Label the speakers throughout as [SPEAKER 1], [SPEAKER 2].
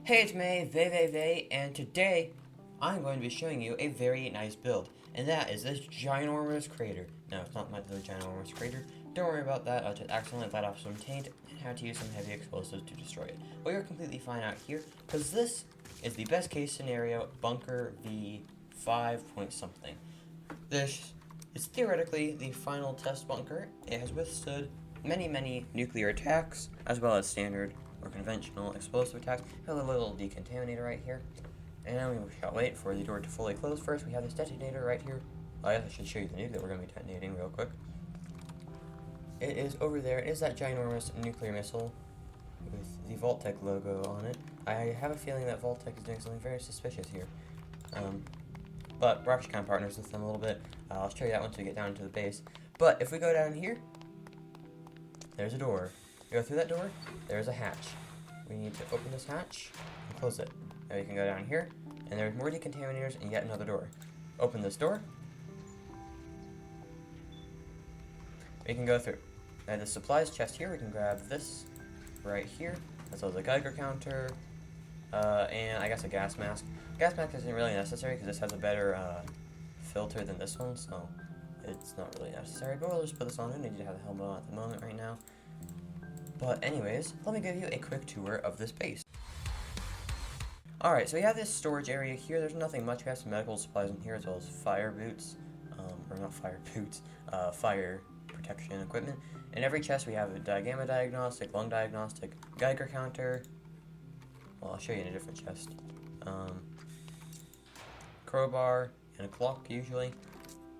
[SPEAKER 1] Hey, it's me, Vey, and today I'm going to be showing you a very nice build, and that is this ginormous crater. No, it's not my ginormous crater. Don't worry about that. I just accidentally let off some taint and had to use some heavy explosives to destroy it. But you're completely fine out here, because this is the best case scenario bunker V5 point something. This is theoretically the final test bunker. It has withstood many nuclear attacks, as well as standard or conventional explosive attacks. We have a little decontaminator right here. And we shall wait for the door to fully close. First, we have this detonator right here. I should show you the nuke that we're going to be detonating real quick. It is over there. It is that ginormous nuclear missile with the Vault-Tec logo on it. I have a feeling that Vault-Tec is doing something very suspicious here. But we're actually kind of partners with them a little bit. I'll show you that once we get down to the base. But if we go down here, there's a door. We go through that door, there's a hatch. We need to open this hatch and close it. Now we can go down here, and there's more decontaminators and yet another door. Open this door. We can go through. Now the supplies chest here, we can grab this right here. As well as a Geiger counter, and I guess a gas mask. Gas mask isn't really necessary because this has a better filter than this one, so it's not really necessary. But we'll just put this on. We need to have the helmet on at the moment right now. But anyways, let me give you a quick tour of this base. Alright, so we have this storage area here. There's nothing much. We have some medical supplies in here as well as fire boots. Or not fire boots, fire protection equipment. In every chest we have a digamma diagnostic, lung diagnostic, Geiger counter. Well, I'll show you in a different chest. Crowbar, and a clock usually.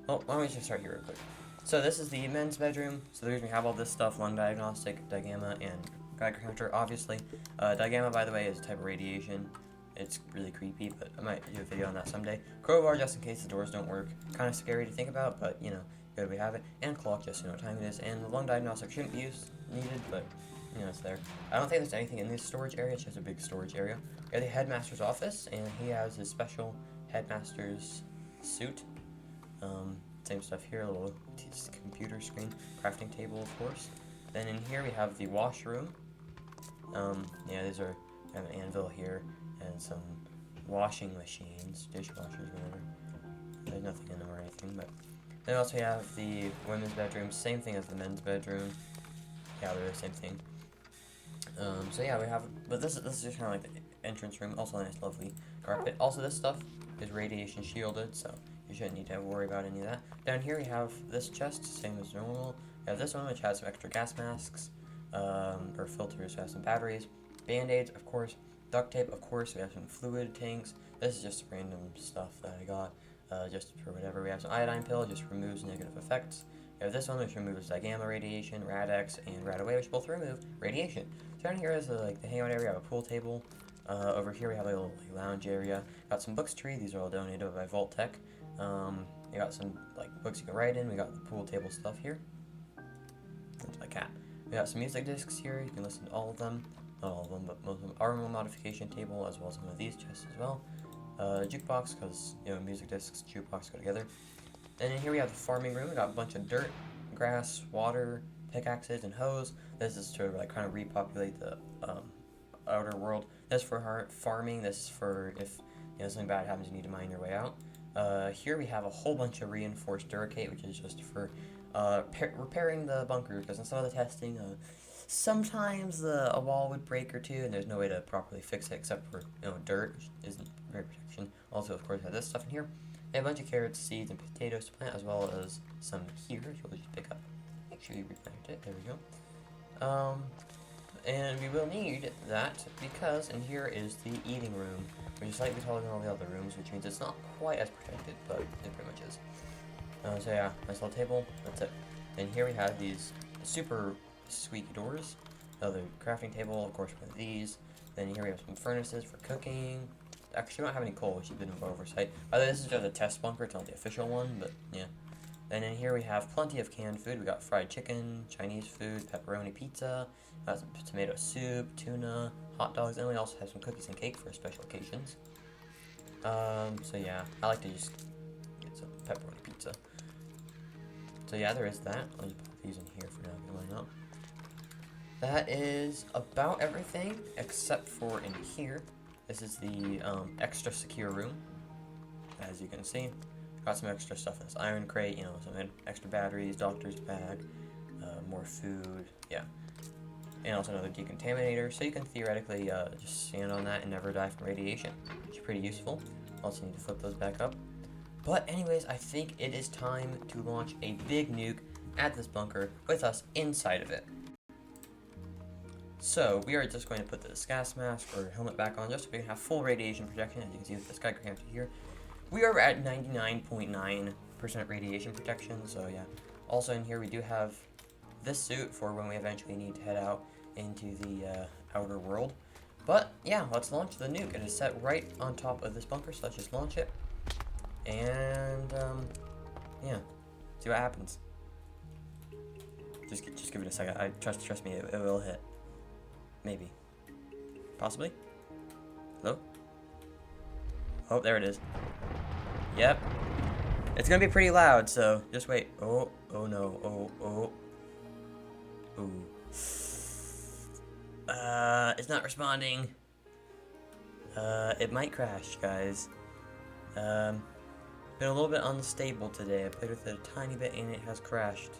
[SPEAKER 1] Oh, why don't we just start here real quick. So this is the men's bedroom. So the reason we have all this stuff, lung diagnostic, digamma, and Geiger counter, obviously. Digamma, by the way, is a type of radiation. It's really creepy, but I might do a video on that someday. Crowbar, just in case the doors don't work. Kind of scary to think about, but, you know, good we have it. And clock, just so you know what time it is. And the lung diagnostic shouldn't be needed, but, you know, it's there. I don't think there's anything in this storage area. It's just a big storage area. We have the headmaster's office, and he has his special headmaster's suit. Same stuff here, a little computer screen, crafting table, of course. Then in here we have the washroom. Yeah, we have an anvil here and some washing machines, dishwashers, whatever. There's nothing in them or anything, but then also we have the women's bedroom, same thing as the men's bedroom. Yeah, they're the same thing. So yeah, we have, but this is just kind of like the entrance room. Also a nice, lovely carpet. Also, this stuff is radiation shielded, so you shouldn't need to worry about any of that. Down here we have this chest, same as normal. We have this one, which has some extra gas masks, or filters, has some batteries, band-aids, of course, duct tape, of course. We have some fluid tanks. This is just random stuff that I got, just for whatever. We have some iodine pill, just removes negative effects. We have this one, which removes digamma radiation, Rad-X, and Rad-Away, which both remove radiation. So down here is like the hangout area. We have a pool table. Over here we have a little lounge area. Got some books to read. These are all donated by Vault-Tec. We got some books you can write in. We got the pool table stuff here. That's my cat. We got some music discs here. You can listen to all of them. Not all of them, but most of them. Armor modification table, as well as some of these chests as well. Jukebox, because you know music discs, jukebox go together. And in here we have the farming room. We got a bunch of dirt, grass, water, pickaxes, and hose. This is to kind of repopulate the outer world. This is for farming. This is for if something bad happens, you need to mine your way out. Here we have a whole bunch of reinforced duracate, which is just for repairing the bunker, because in some of the testing, sometimes a wall would break or two, and there's no way to properly fix it except for dirt, which isn't very protection. Also, of course, we have this stuff in here. We have a bunch of carrots, seeds, and potatoes to plant, as well as some here, which we'll just pick up. Make sure you replant it. There we go. And we will need that because in here is the eating room, which is slightly taller than all the other rooms, which means it's not quite as protected, but it pretty much is. So yeah, nice little table, that's it. And here we have these super squeaky doors. Another crafting table, of course, one of these. Then here we have some furnaces for cooking. Actually, we don't have any coal, which is a bit of an oversight. By the way, this is just a test bunker, it's not the official one, but yeah. And in here we have plenty of canned food. We got fried chicken, Chinese food, pepperoni pizza, some tomato soup, tuna, hot dogs, and we also have some cookies and cake for special occasions. So yeah, I like to just get some pepperoni pizza. So yeah, there is that. I'll just put these in here for now, going up. That is about everything, except for in here. This is the extra secure room. As you can see, got some extra stuff in this iron crate, you know, some extra batteries, doctor's bag, more food, yeah. And also another decontaminator, so you can theoretically just stand on that and never die from radiation, which is pretty useful. Also need to flip those back up. But anyways, I think it is time to launch a big nuke at this bunker with us inside of it. So we are just going to put this gas mask or helmet back on just so we can have full radiation protection. As you can see with this Geiger counter here, we are at 99.9% radiation protection, so yeah. Also in here we do have this suit for when we eventually need to head out into the outer world. But yeah, let's launch the nuke. It is set right on top of this bunker, so let's just launch it. And yeah, see what happens. Just give it a second. Trust me, it will hit. Maybe. Possibly. Hello? Oh, there it is. Yep. It's gonna be pretty loud, so just wait. Oh no. Oh. Ooh. It's not responding. It might crash, guys. Been a little bit unstable today. I played with it a tiny bit and it has crashed.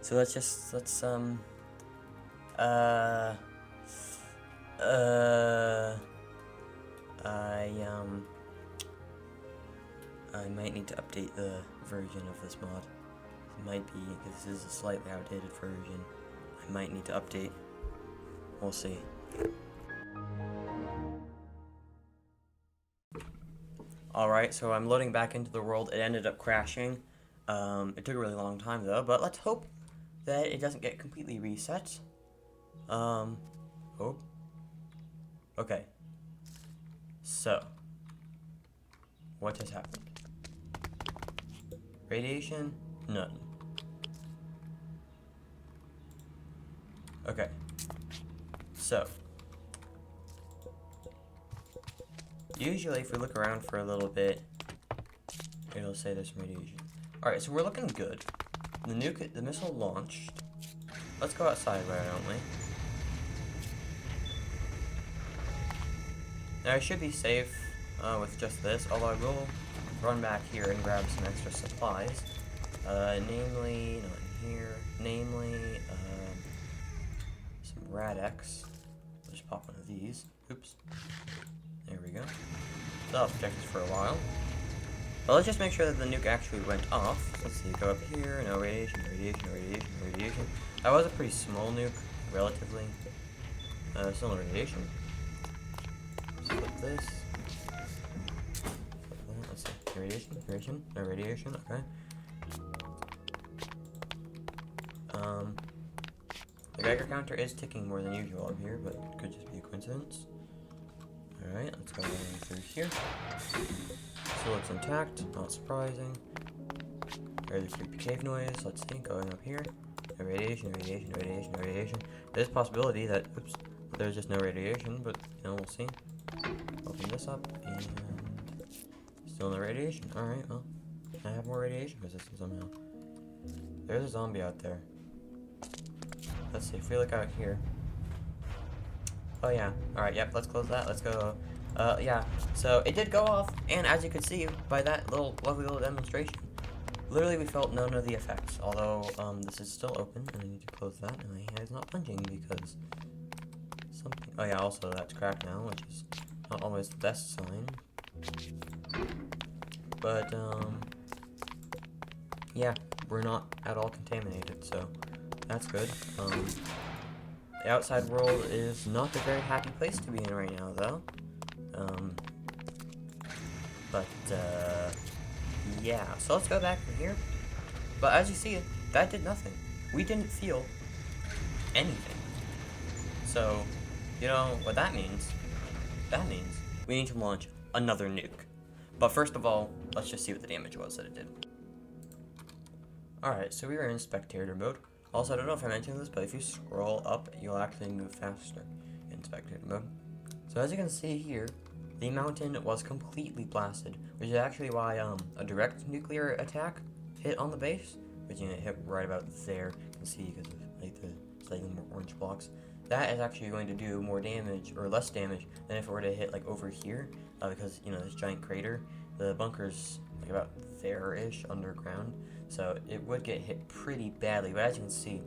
[SPEAKER 1] So I might need to update the version of this mod. It might be, because this is a slightly outdated version. I might need to update. We'll see. Alright, so I'm loading back into the world. It ended up crashing. It took a really long time though, but let's hope that it doesn't get completely reset. Oh. Okay. So, what has happened? Radiation? None. Okay. So, usually if we look around for a little bit, it'll say there's some radiation. Alright, so we're looking good. The missile launched. Let's go outside, why don't we? Now I should be safe with just this, although I will run back here and grab some extra supplies. Namely, not in here, some Rad-X. I'll just pop one of these. Oops. There we go. That'll protect us for a while. But let's just make sure that the nuke actually went off. Let's see, go up here, no radiation, no radiation, no radiation, no radiation. That was a pretty small nuke, relatively. Still no radiation. Let's flip this. Let's see, no radiation, no radiation, okay. The Geiger counter is ticking more than usual up here, but it could just be a coincidence. Alright, let's go through here. Still looks intact, not surprising. Here's the creepy cave noise. Let's see, going up here. No radiation, no radiation, no radiation, no radiation. There's a possibility that, there's just no radiation, but, you know, we'll see. Open this up, and still no radiation. Alright, well, I have more radiation resistance somehow. There's a zombie out there. Let's see, if we look out here. Oh yeah, alright, yep, let's close that, let's go. Yeah, so it did go off, and as you can see by that lovely little demonstration, literally we felt none of the effects, although this is still open, and I need to close that, and my hand is not punching because something, oh yeah, also that's cracked now, which is not always the best sign, but yeah, we're not at all contaminated, so that's good. The outside world is not a very happy place to be in right now, though. Yeah, so let's go back from here. But as you see, that did nothing. We didn't feel anything. So, you know what that means? That means we need to launch another nuke. But first of all, let's just see what the damage was that it did. Alright, so we were in spectator mode. Also, I don't know if I mentioned this, but if you scroll up, you'll actually move faster in spectator mode. So as you can see here, the mountain was completely blasted, which is actually why a direct nuclear attack hit on the base, which, you know, hit right about there. You can see because of like the slightly more orange blocks. that is actually going to do more damage, or less damage, than if it were to hit like over here, because, you know, this giant crater, the bunker's like about there-ish underground, so it would get hit pretty badly. But as you can see,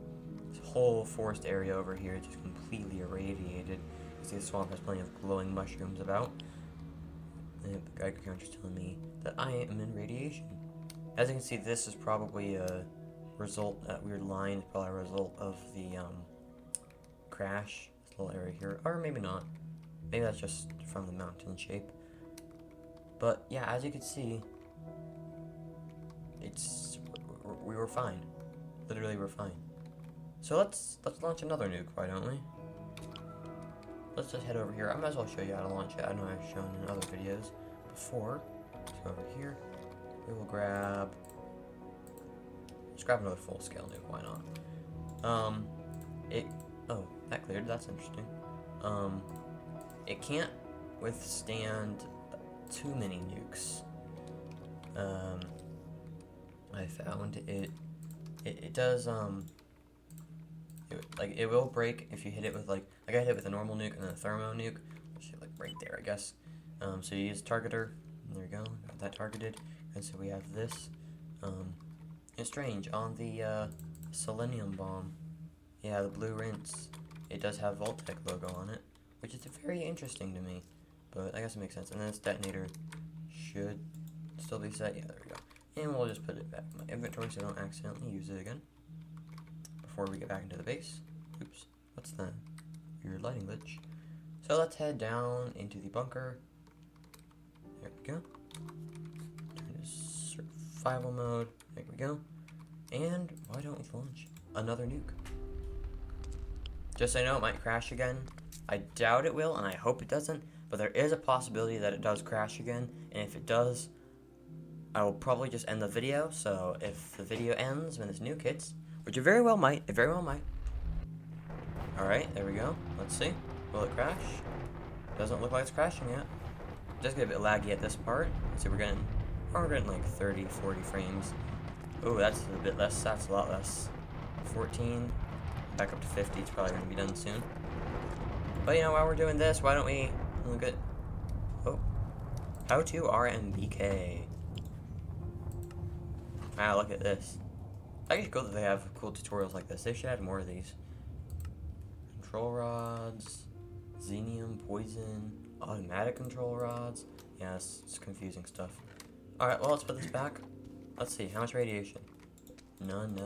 [SPEAKER 1] this whole forest area over here is just completely irradiated. You see the swamp has plenty of glowing mushrooms about. And the Geiger counter's telling me that I am in radiation. As you can see, this is probably a result, that weird line is probably a result of the crash, this little area here, or maybe not. Maybe that's just from the mountain shape. But yeah, as you can see, we were fine. Literally, we're fine. So let's launch another nuke, why don't we? Let's just head over here. I might as well show you how to launch it. I know I've shown in other videos before. Let's go over here. We will grab. Let's grab another full-scale nuke. Why not? Oh, that cleared. That's interesting. It can't withstand too many nukes. I found it does it will break if you hit it with like I hit it with a normal nuke and then a thermo nuke, which is like right there, I guess. So you use targeter. There we go. Got that targeted, and so we have this. It's strange on the selenium bomb. Yeah, the blue rinse. It does have Voltec logo on it, which is very interesting to me. But I guess it makes sense. And then this detonator should still be set. Yeah, there we go. And we'll just put it back in my inventory so I don't accidentally use it again before we get back into the base. Oops, what's that? Your lighting glitch. So let's head down into the bunker. There we go. Turn to survival mode. There we go. And why don't we launch another nuke? Just so you know, it might crash again. I doubt it will, and I hope it doesn't, but there is a possibility that it does crash again, and if it does, I will probably just end the video. So if the video ends when this nuke hits, which it very well might, Alright, there we go. Let's see. Will it crash? Doesn't look like it's crashing yet. It does get a bit laggy at this part. Let's see, we're getting like 30, 40 frames. Oh, that's a bit less. That's a lot less. 14, back up to 50. It's probably going to be done soon. But you know, while we're doing this, why don't we look at how to RMBK. Wow, look at this. I think it's cool that they have cool tutorials like this. They should add more of these. Control rods, xenium, poison, automatic control rods. Yeah, it's confusing stuff. Alright, well, let's put this back. Let's see, how much radiation? None.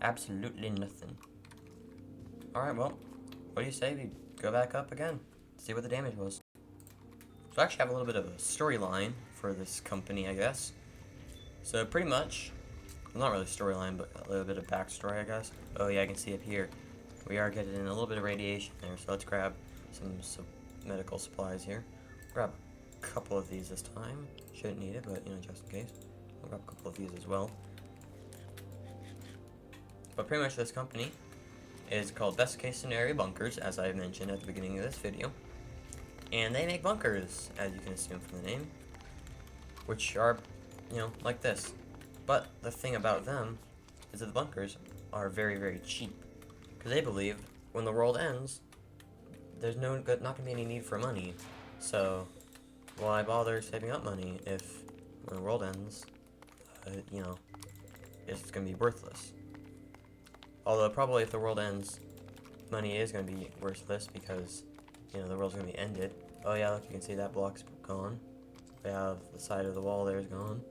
[SPEAKER 1] Absolutely nothing. Alright, well, what do you say we go back up again? See what the damage was. So I actually have a little bit of a storyline for this company, I guess. So pretty much, well, not really storyline, but a little bit of backstory, I guess. Oh yeah, I can see up here. We are getting a little bit of radiation there, so let's grab some medical supplies here. Grab a couple of these this time. Shouldn't need it, but you know, just in case. I'll grab a couple of these as well. But pretty much this company is called Best Case Scenario Bunkers, as I mentioned at the beginning of this video. And they make bunkers, as you can assume from the name, which are, you know, like this. But the thing about them is that the bunkers are very, very cheap. Because they believe when the world ends, there's not going to be any need for money. So why bother saving up money if when the world ends, you know, it's going to be worthless. Although probably if the world ends, money is going to be worthless because, you know, the world's going to be ended. Oh yeah, look, you can see that block's gone. We have the side of the wall there is gone.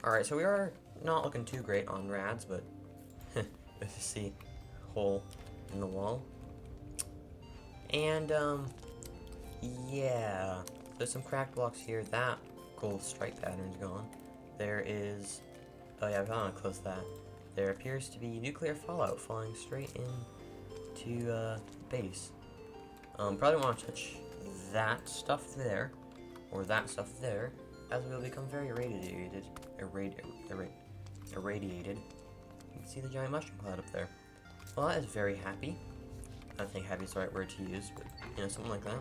[SPEAKER 1] Alright, so we are not looking too great on rads, but with the see hole in the wall. And, yeah. There's some cracked blocks here. That cool stripe pattern's gone. There is, oh yeah, I want to close that. There appears to be nuclear fallout falling straight into base. Probably want to touch that stuff there, or that stuff there, as we will become very irradiated. Irradiated. You can see the giant mushroom cloud up there. Well, that is very happy. I don't think happy is the right word to use, but you know, something like that.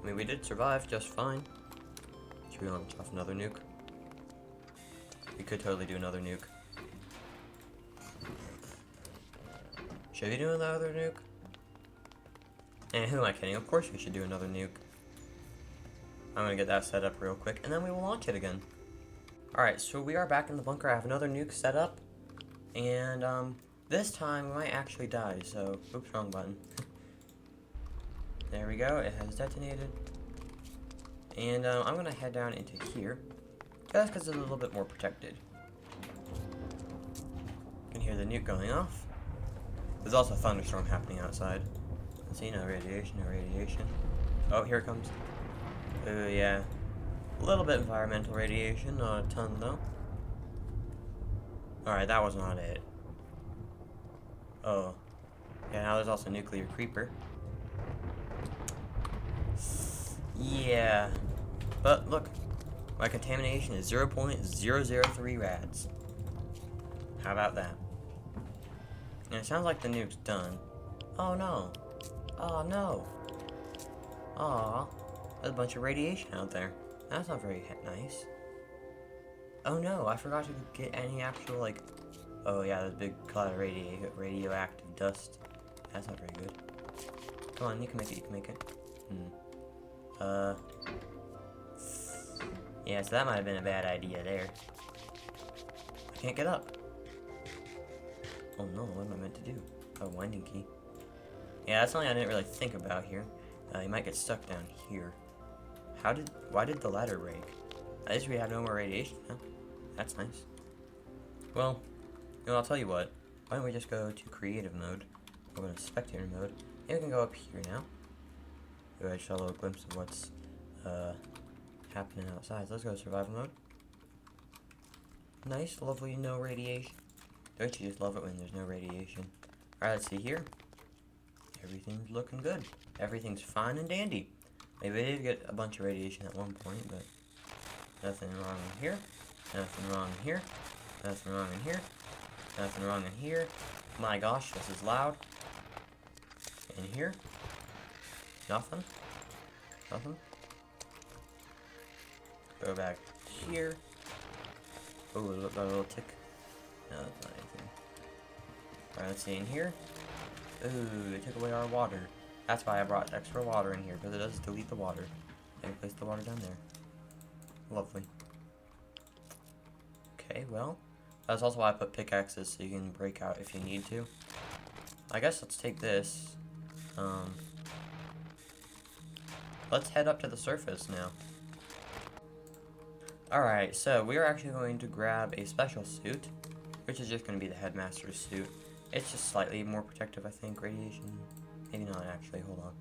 [SPEAKER 1] I mean, we did survive just fine. Should we launch off another nuke? We could totally do another nuke. Should we do another nuke? And who am I kidding? Of course we should do another nuke. I'm gonna get that set up real quick, and then we will launch it again. Alright, so we are back in the bunker. I have another nuke set up. And, this time we might actually die, so... Oops, wrong button. There we go, it has detonated. And, I'm gonna head down into here. Just because it's a little bit more protected. You can hear the nuke going off. There's also a thunderstorm happening outside. See, no radiation, no radiation. Oh, here it comes. Oh, yeah. A little bit environmental radiation, not a ton, though. Alright, that was not it. Oh. Yeah, now there's also nuclear creeper. Yeah. But, look. My contamination is 0.003 rads. How about that? And it sounds like the nuke's done. Oh, no. Oh, no. Aw. There's a bunch of radiation out there. That's not very nice. Oh no, I forgot to get any actual, like... Oh yeah, there's a big cloud of radioactive dust. That's not very good. Come on, you can make it, you can make it. Yeah, so that might have been a bad idea there. I can't get up. Oh no, what am I meant to do? Oh, winding key. Yeah, that's something I didn't really think about here. You might get stuck down here. Why did the ladder break? At least we have no more radiation, huh? That's nice. Well, you know, I'll tell you what. Why don't we just go to creative mode? We'll go to spectator mode. And we can go up here now. Go ahead and show a little glimpse of what's happening outside. So let's go to survival mode. Nice, lovely, no radiation. Don't you just love it when there's no radiation? Alright, let's see here. Everything's looking good. Everything's fine and dandy. Maybe we did get a bunch of radiation at one point, but nothing wrong in here. Nothing wrong in here. Nothing wrong in here. Nothing wrong in here. My gosh, this is loud. In here. Nothing. Nothing. Go back here. Oh, a little tick. No, that's not anything. Alright, let's see in here. Ooh, they took away our water. That's why I brought extra water in here, because it does delete the water. And place the water down there. Lovely. Okay, well, that's also why I put pickaxes, so you can break out if you need to. I guess let's take this. Let's head up to the surface now. Alright, so we are actually going to grab a special suit, which is just going to be the headmaster's suit. It's just slightly more protective, I think. Radiation, maybe not actually, hold on.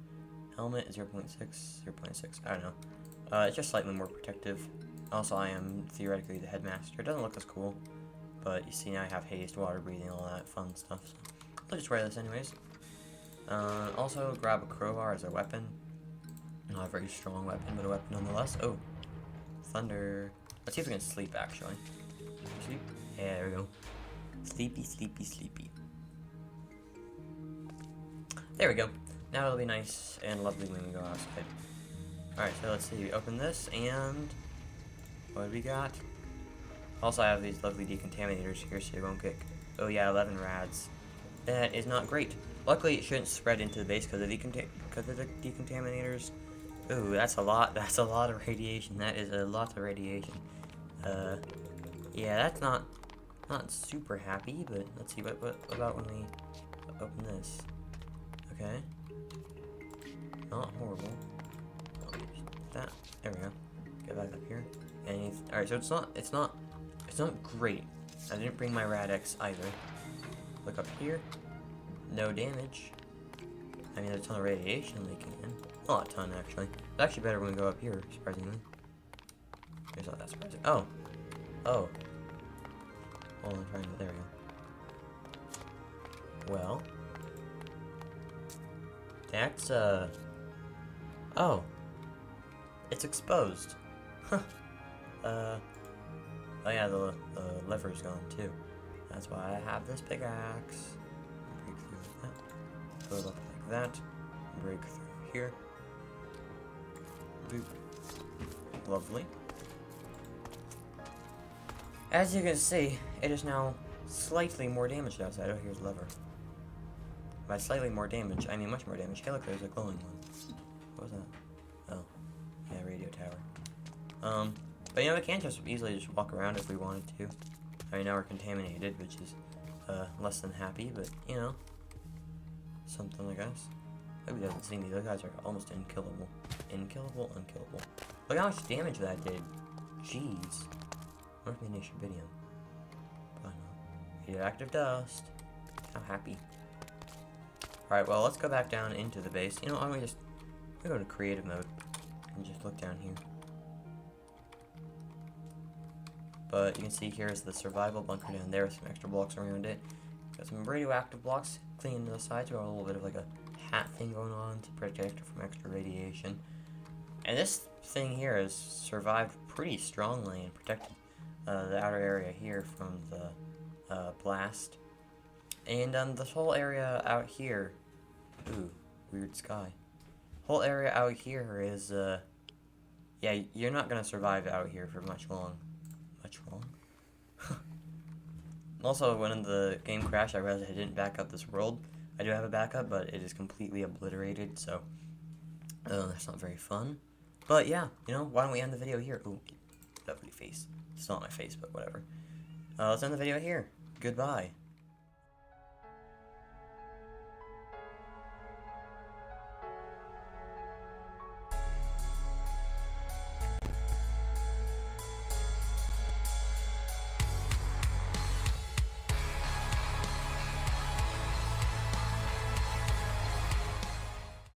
[SPEAKER 1] Helmet, 0.6, 0.6, I don't know. It's just slightly more protective. Also, I am theoretically the headmaster. It doesn't look as cool, but you see now I have haste, water breathing, all that fun stuff. So I'll just wear this anyways. Also, grab a crowbar as a weapon. Not a very strong weapon, but a weapon nonetheless. Oh, thunder. Let's see if we can sleep, actually. Sleep? Yeah, there we go. Sleepy, sleepy, sleepy. There we go. Now it'll be nice and lovely when we go outside. Alright, so let's see. We open this, and what do we got? Also, I have these lovely decontaminators here, so you won't get... Oh yeah, 11 rads. That is not great. Luckily, it shouldn't spread into the base because of the decontaminators. Ooh, that's a lot. That's a lot of radiation. That is a lot of radiation. Yeah, that's not super happy, but let's see, what about when we open this? Okay. Not horrible. That, there we go. Get back up here. And alright, so it's not great. I didn't bring my Rad-X either. Look up here. No damage. I mean, there's a ton of radiation leaking in. Not a ton, actually. It's actually better when we go up here, surprisingly. It's not that surprising. Oh. Oh. Hold on, trying to... There we go. Well. That's, Oh. It's exposed. Huh. Oh yeah, the lever's gone, too. That's why I have this pickaxe. Break through like that. Put it up like that. Break through here. Boop. Lovely. As you can see, it is now slightly more damaged outside. Oh, here's the lever. by slightly more damage, I mean much more damage. Hey, look, there's a glowing one. What was that? Oh, yeah, radio tower. But you know, we can't just easily just walk around if we wanted to. I mean, now we're contaminated, which is, less than happy, but, you know, something, I guess. Hope he doesn't see me. Those guys are almost unkillable. Unkillable? Unkillable. Look how much damage that did. Jeez. What if we need Sherbidium? Probably not. Radioactive dust. How happy. Alright, well, let's go back down into the base. You know, why don't we just go to creative mode and just look down here. But you can see here is the survival bunker down there with some extra blocks around it. Got some radioactive blocks clinging to the sides. We got a little bit of like a hat thing going on to protect it from extra radiation. And this thing here has survived pretty strongly and protected the outer area here from the blast. And this whole area out here, ooh, weird sky. Whole area out here is, yeah, you're not gonna survive out here for much long. Much long? Also, when the game crashed, I realized I didn't back up this world. I do have a backup, but it is completely obliterated, so that's not very fun. But yeah, you know, why don't we end the video here? Ooh, that pretty face. It's not my face, but whatever. Let's end the video here. Goodbye.